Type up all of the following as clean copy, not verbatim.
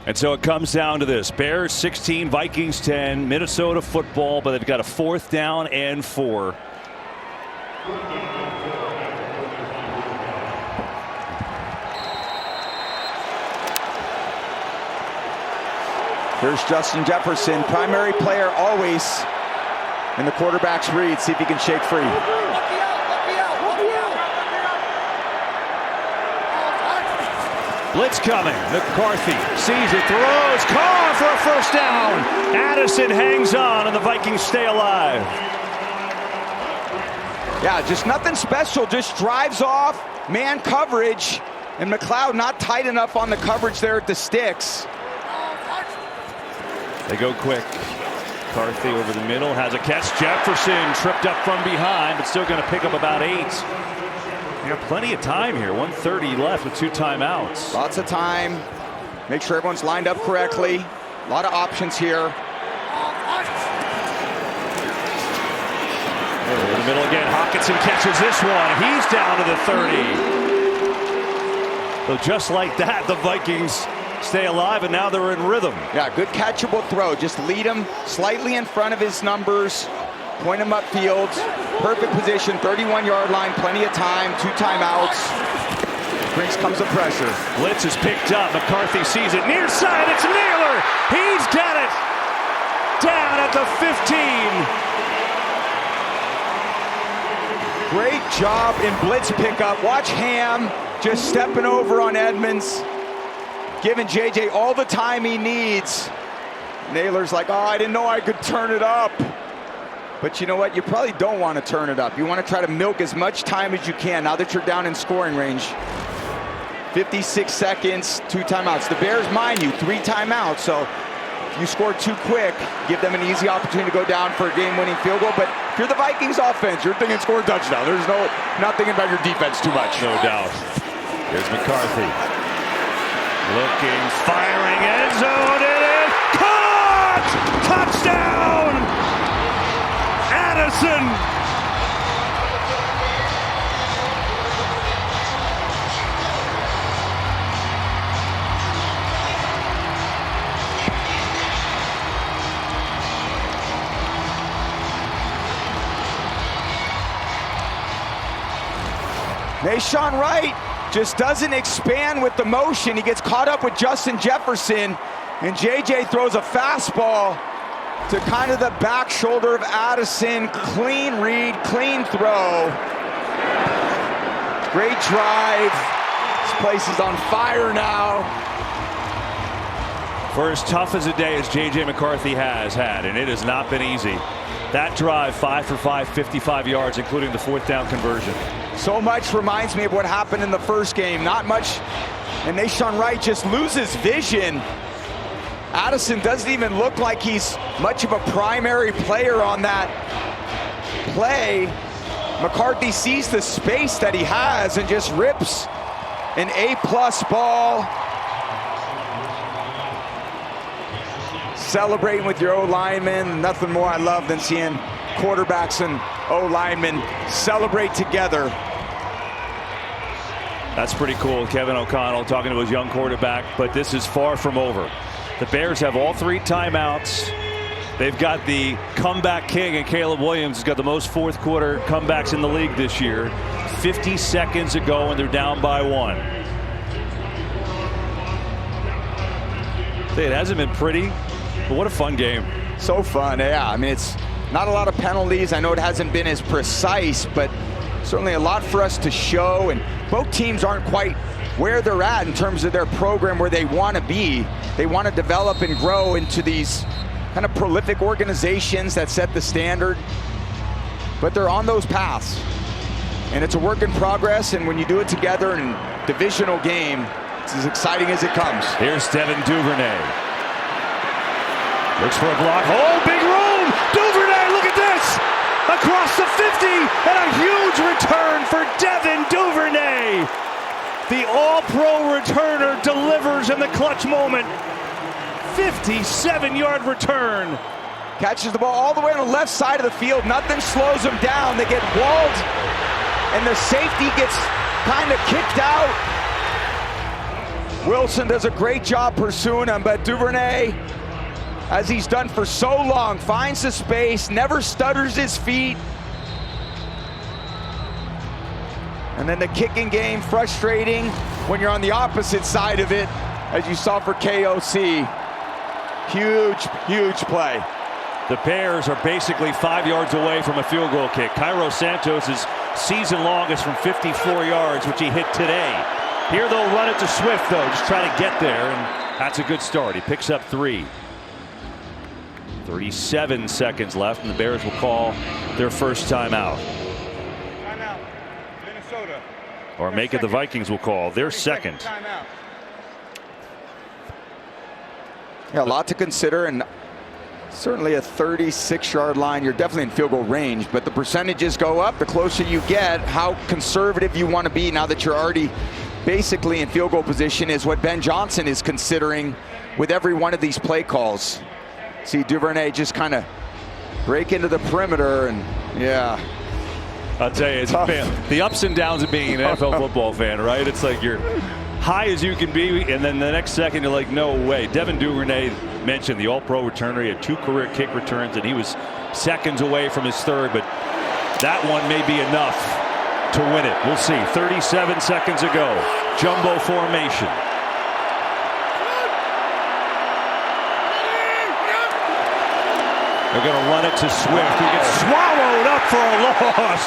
And so it comes down to this. Bears 16, Vikings 10, Minnesota football, but they've got a 4th down and 4. Here's Justin Jefferson, primary player always in the quarterback's read. See if he can shake free. Blitz coming. McCarthy sees it, throws, Carr for a 1st down. Addison hangs on, and the Vikings stay alive. Yeah, just nothing special. Just drives off, man coverage, and McLeod not tight enough on the coverage there at the sticks. They go quick. McCarthy over the middle, has a catch. Jefferson tripped up from behind, but still going to pick up about 8. You got plenty of time here. 1:30 left with 2 timeouts. Lots of time. Make sure everyone's lined up correctly. A lot of options here. Over the middle again. Hawkinson catches this one. He's down to the 30. So just like that, the Vikings stay alive, and now they're in rhythm. Yeah, good catchable throw. Just lead him slightly in front of his numbers. Point him upfield. Perfect position, 31-yard line, plenty of time, 2 timeouts. Brings comes the pressure. Blitz is picked up. McCarthy sees it. Near side, it's Naylor. He's got it. Down at the 15. Great job in blitz pickup. Watch Ham just stepping over on Edmonds. Giving JJ all the time he needs. Naylor's like, oh, I didn't know I could turn it up. But you know what? You probably don't want to turn it up. You want to try to milk as much time as you can now that you're down in scoring range. 56 seconds, 2 timeouts. The Bears, mind you, 3 timeouts. So if you score too quick, give them an easy opportunity to go down for a game-winning field goal. But if you're the Vikings offense, you're thinking score a touchdown. There's not thinking about your defense too much. No doubt. Here's McCarthy. Looking, firing, end zone, it is caught! Touchdown! Addison! Nahshon Wright just doesn't expand with the motion. He gets caught up with Justin Jefferson, and JJ throws a fastball to kind of the back shoulder of Addison. Clean read, clean throw. Great drive. This place is on fire now. For as tough as a day as JJ McCarthy has had, and it has not been easy. That drive, 5 for 5, 55 yards, including the 4th down conversion. So much reminds me of what happened in the first game. Not much, and Nahshon Wright just loses vision. Addison doesn't even look like he's much of a primary player on that play. McCarthy sees the space that he has and just rips an A-plus ball. Celebrating with your O-lineman. Nothing more I love than seeing quarterbacks and O-linemen celebrate together. That's pretty cool. Kevin O'Connell talking to his young quarterback, but this is far from over. The Bears have all 3 timeouts. They've got the comeback king, and Caleb Williams has got the most 4th quarter comebacks in the league this year. 50 seconds ago, and they're down by 1. It hasn't been pretty, but what a fun game. So fun, yeah. I mean, it's not a lot of penalties. I know it hasn't been as precise, but certainly a lot for us to show. And both teams aren't quite where they're at in terms of their program, where they want to be. They want to develop and grow into these kind of prolific organizations that set the standard. But they're on those paths. And it's a work in progress. And when you do it together in a divisional game, it's as exciting as it comes. Here's Devin Duvernay. Looks for a block. Oh, big room! Duvernay, look at this! Across the 50, and a huge return for Devin Duvernay. The all-pro returner delivers in the clutch moment. 57-yard return. Catches the ball all the way on the left side of the field. Nothing slows them down. They get walled, and the safety gets kind of kicked out. Wilson does a great job pursuing him, but Duvernay, as he's done for so long, finds the space, never stutters his feet. And then the kicking game, frustrating when you're on the opposite side of it, as you saw for KOC. Huge, huge play. The Bears are basically 5 yards away from a field goal kick. Cairo Santos' season longest from 54 yards, which he hit today. Here they'll run it to Swift, though, just try to get there, and that's a good start. He picks up 3. 37 seconds left, and the Bears will call their first timeout. Timeout, Minnesota. Or make it the Vikings will call their second. Timeout. Yeah, a lot to consider, and certainly a 36-yard line. You're definitely in field goal range, but the percentages go up the closer you get. How conservative you want to be now that you're already basically in field goal position is what Ben Johnson is considering with every one of these play calls. See Duvernay just kind of break into the perimeter, and yeah. I'll tell you, it's the ups and downs of being an NFL football fan, right? It's like you're high as you can be, and then the next second you're like, no way. Devin Duvernay mentioned the All-Pro returner. He had 2 career kick returns, and he was seconds away from his third, but that one may be enough to win it. We'll see. 37 seconds ago. Jumbo formation. They're going to run it to Swift, who gets swallowed up for a loss.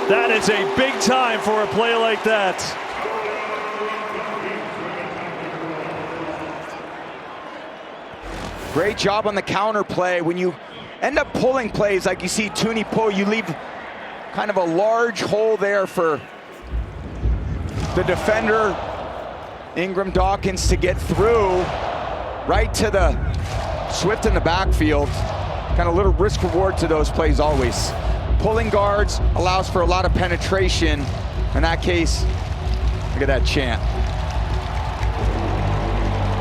That is a big time for a play like that. Great job on the counter play. When you end up pulling plays like you see Tooney pull, you leave kind of a large hole there for the defender, Ingram Dawkins, to get through right to the Swift in the backfield. Kind of little risk reward to those plays always. Pulling guards allows for a lot of penetration. In that case, look at that chant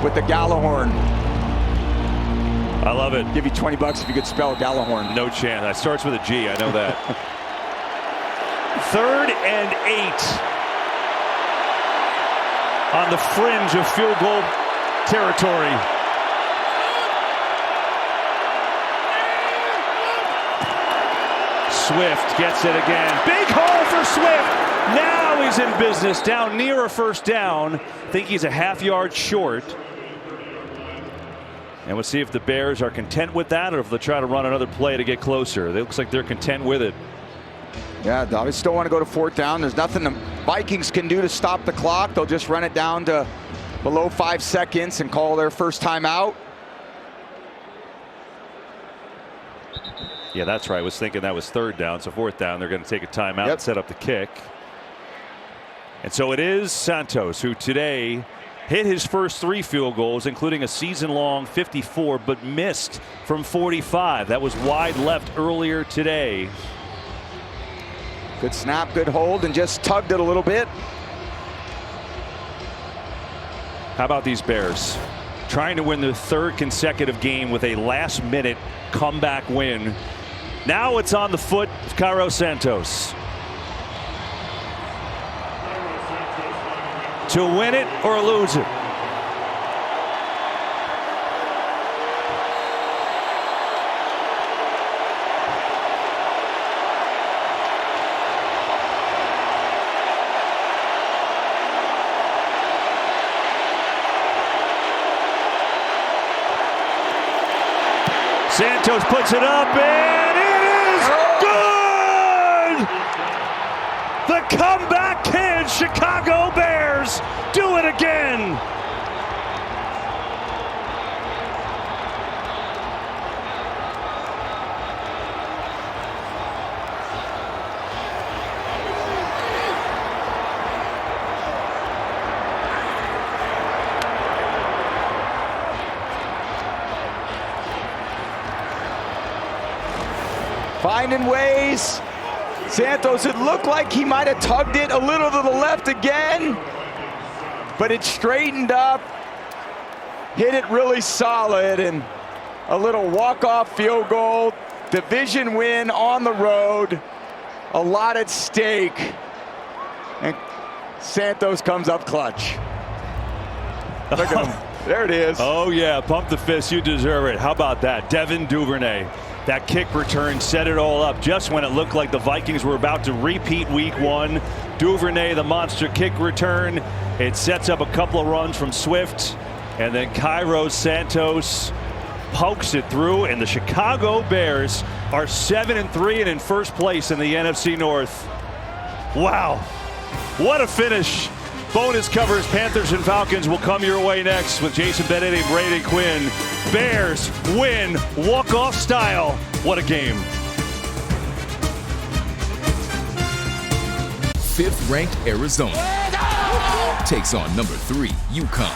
with the Gallahorn. I love it. Give you $20 if you could spell Gallahorn. No chance. That starts with a G. I know that. 3rd and 8 on the fringe of field goal territory. Swift gets it again. Big hole for Swift. Now he's in business, down near a first down. I think he's a half-yard short. And we'll see if the Bears are content with that, or if they'll try to run another play to get closer. It looks like they're content with it. Yeah, they still want to go to 4th down. There's nothing the Vikings can do to stop the clock. They'll just run it down to below 5 seconds and call their first timeout. Yeah, that's right. I was thinking that was 3rd down. So 4th down, they're going to take a timeout and set up the kick. And so it is Santos who today hit his first 3 field goals, including a season-long 54, but missed from 45. That was wide left earlier today. Good snap, good hold, and just tugged it a little bit. How about these Bears? Trying to win their 3rd consecutive game with a last-minute comeback win. Now it's on the foot of Cairo Santos. To win it or lose it. Santos puts it up, and it is good! The comeback kids, Chicago Bears, do it again. Finding ways. Santos, it looked like he might have tugged it a little to the left again, but it straightened up, hit it really solid, and a little walk-off field goal, division win on the road, a lot at stake, and Santos comes up clutch. Look at him. There it is. Oh, yeah. Pump the fist. You deserve it. How about that? Devin Duvernay. That kick return set it all up just when it looked like the Vikings were about to repeat week 1. Duvernay, the monster kick return. It sets up a couple of runs from Swift. And then Cairo Santos pokes it through. And the Chicago Bears are 7-3 and in first place in the NFC North. Wow. What a finish. Bonus covers, Panthers and Falcons will come your way next with Jason Bennett and Brady Quinn. Bears win walk-off style. What a game. 5th-ranked Arizona takes on number 3 UConn.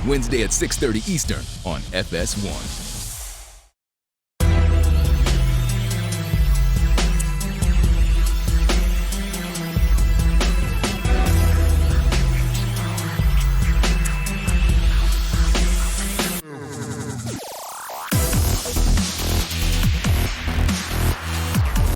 Wednesday at 6:30 Eastern on FS1.